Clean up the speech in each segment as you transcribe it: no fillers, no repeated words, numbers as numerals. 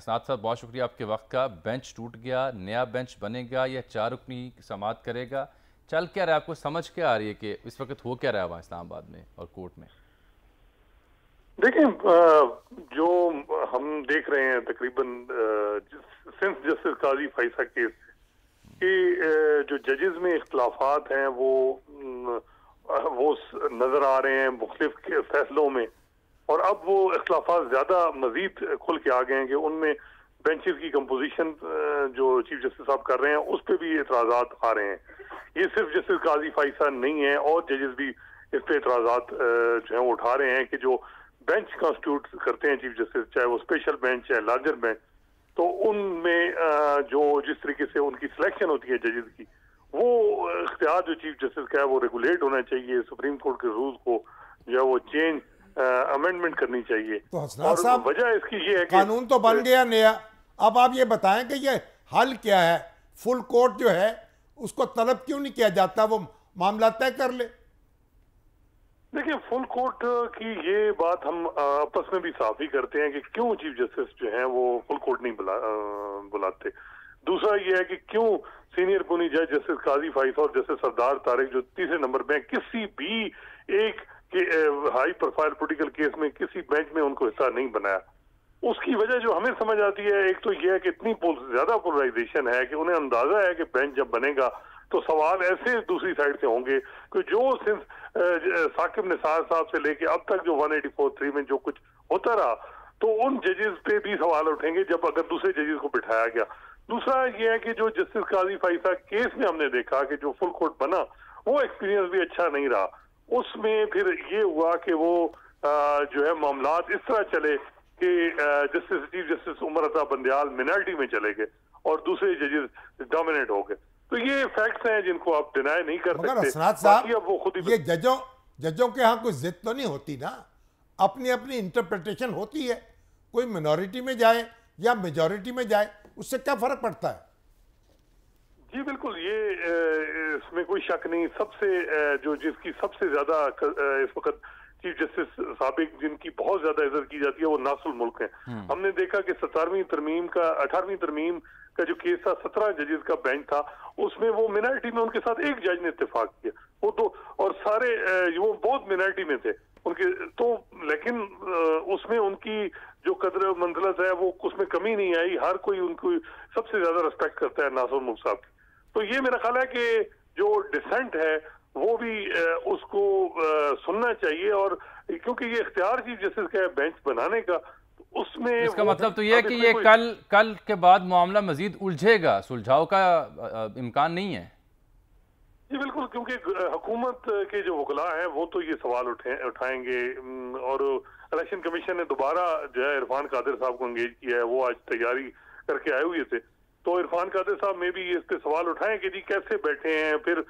साथ साथ बहुत शुक्रिया आपके वक्त का। बेंच टूट गया, नया बेंच बनेगा या 4 रुकनी समाअत करेगा? चल क्या रहा है, आपको समझ क्या आ रही है कि इस वक्त हो क्या रहा है वहाँ इस्लामाबाद में और कोर्ट में? देखिए, जो हम देख रहे हैं तकरीबन सिंस जस्टिस काजी फैसला केस कि जो जजेस में इख्तलाफात हैं वो नजर आ रहे हैं मुख्तलिफ फैसलों में, और अब वो इख्तलाफात ज्यादा मजीद खुल के आ गए हैं कि उनमें बेंचेस की कंपोजिशन जो चीफ जस्टिस साहब कर रहे हैं उस पर भी एतराजात आ रहे हैं। ये सिर्फ जस्टिस काजी फैसला नहीं है, और जजेस भी इस पे एतराजात जो है वो उठा रहे हैं कि जो बेंच कॉन्स्टिट्यूट करते हैं चीफ जस्टिस, चाहे वो स्पेशल बेंच चाहे लार्जर बेंच, तो उनमें जो जिस तरीके से उनकी सिलेक्शन होती है जजेस की, वो इख्तियार जो चीफ जस्टिस का है वो रेगुलेट होना चाहिए। सुप्रीम कोर्ट के रूल्स को जो है वो चेंज अमेंडमेंट करनी चाहिए। तो हसनात साहब, वजह इसकी ये है कि कानून तो बन गया नया, अब आप ये बताएं कि ये हल क्या है? फुल कोर्ट जो है उसको तलब क्यों नहीं किया जाता, वो मामला तय कर ले? देखिए, फुल कोर्ट की ये बात हम आपस में भी साफ ही करते हैं कि क्यों चीफ जस्टिस जो हैं वो फुल कोर्ट नहीं बुलाते। दूसरा ये है कि क्यों सीनियर पुनी जज जस्टिस काजी फैसला और जस्टिस सरदार तारिक जो तीसरे नंबर पे किसी भी एक हाई प्रोफाइल पॉलिटिकल केस में किसी बेंच में उनको हिस्सा नहीं बनाया। उसकी वजह जो हमें समझ आती है, एक तो यह है कि इतनी ज्यादा पोलराइजेशन है कि उन्हें अंदाजा है कि बेंच जब बनेगा तो सवाल ऐसे दूसरी साइड से होंगे कि जो सिर्फ साकिब निसार साहब से लेके अब तक जो 184(3) में जो कुछ होता रहा, तो उन जजेस पे भी सवाल उठेंगे जब अगर दूसरे जजेस को बिठाया गया। दूसरा ये है कि जो जस्टिस काजी फैसला केस में हमने देखा कि जो फुल कोर्ट बना वो एक्सपीरियंस भी अच्छा नहीं रहा। उसमें फिर ये हुआ कि वो जो है मामलात इस तरह चले कि chief justice Umar Ata Bandial minority में चले गए और दूसरे जजेस डोमिनेट हो गए। तो ये फैक्ट्स हैं जिनको आप डिनाई नहीं कर सकते। साहब, वो खुद ही ये जजों के यहाँ कोई जिद तो नहीं होती ना, अपनी अपनी इंटरप्रिटेशन होती है। कोई मिनॉरिटी में जाए या मेजॉरिटी में जाए, उससे क्या फर्क पड़ता है? जी बिल्कुल, ये इसमें कोई शक नहीं। सबसे जो जिसकी सबसे ज्यादा इस वक्त चीफ जस्टिस साबिक जिनकी बहुत ज्यादा इज्जत की जाती है वो नासुल मुल्क है। हमने देखा कि 18वीं तरमीम का जो केस था, 17 जजेस का बेंच था, उसमें वो मिनॉरिटी में उनके साथ एक जज ने इत्तेफाक किया, वो तो और सारे वो बहुत मिनॉरिटी में थे उनके, तो लेकिन उसमें उनकी जो कदर मंजिलत है वो उसमें कमी नहीं आई। हर कोई उनको सबसे ज्यादा रिस्पेक्ट करता है नासुल मुल्क साहब की। तो ये मेरा ख्याल है कि जो डिसेंट है वो भी उसको सुनना चाहिए, और क्योंकि ये इख्तियार चीफ जस्टिस का बेंच बनाने का, उसमें इसका मतलब तो ये है कि ये कल के बाद मामला मजीद उलझेगा, सुलझाव का इम्कान नहीं है। जी बिल्कुल, क्योंकि हुकूमत के जो वकला हैं वो तो ये सवाल उठाएंगे, और इलेक्शन कमीशन ने दोबारा जो है इरफान कादिर साहब को एंगेज किया है। वो आज तैयारी करके आए हुए थे, तो इरफान कादिर साहब में भी इस पे सवाल उठाएं कि जी कैसे बैठे हैं। फिर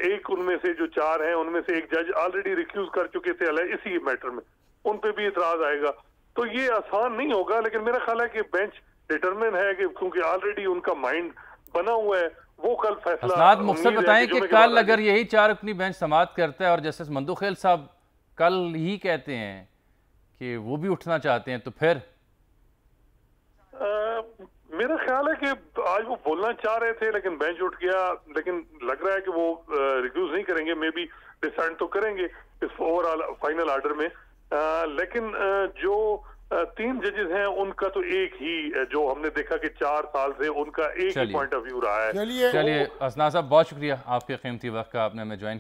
एक उनमें से जो 4 हैं उनमें से एक जज ऑलरेडी रिक्यूज कर चुके थे इसी मैटर में, उन पे भी इतराज आएगा। तो ये आसान नहीं होगा, लेकिन मेरा ख्याल है कि बेंच डिटरमिन है कि क्योंकि ऑलरेडी उनका माइंड बना हुआ है, वो कल फैसला। हसनात मुख्तर बताएं कि कल अगर यही 4 रुकनी बेंच समाअत करता है और जस्टिस मंदुखेल साहब कल ही कहते हैं कि वो भी उठना चाहते हैं, तो फिर मेरा ख्याल है कि आज वो बोलना चाह रहे थे लेकिन बेंच उठ गया, लेकिन लग रहा है कि वो रिक्यूज नहीं करेंगे, मे बी डिसाइड तो करेंगे इस ओवरऑल फाइनल ऑर्डर में। लेकिन जो 3 जजेस हैं उनका तो एक ही जो हमने देखा कि 4 साल से उनका एक ही पॉइंट ऑफ व्यू रहा है। चलिए हसनात साहब, बहुत शुक्रिया आपके कीमती वक्त का, आपने हमें ज्वाइन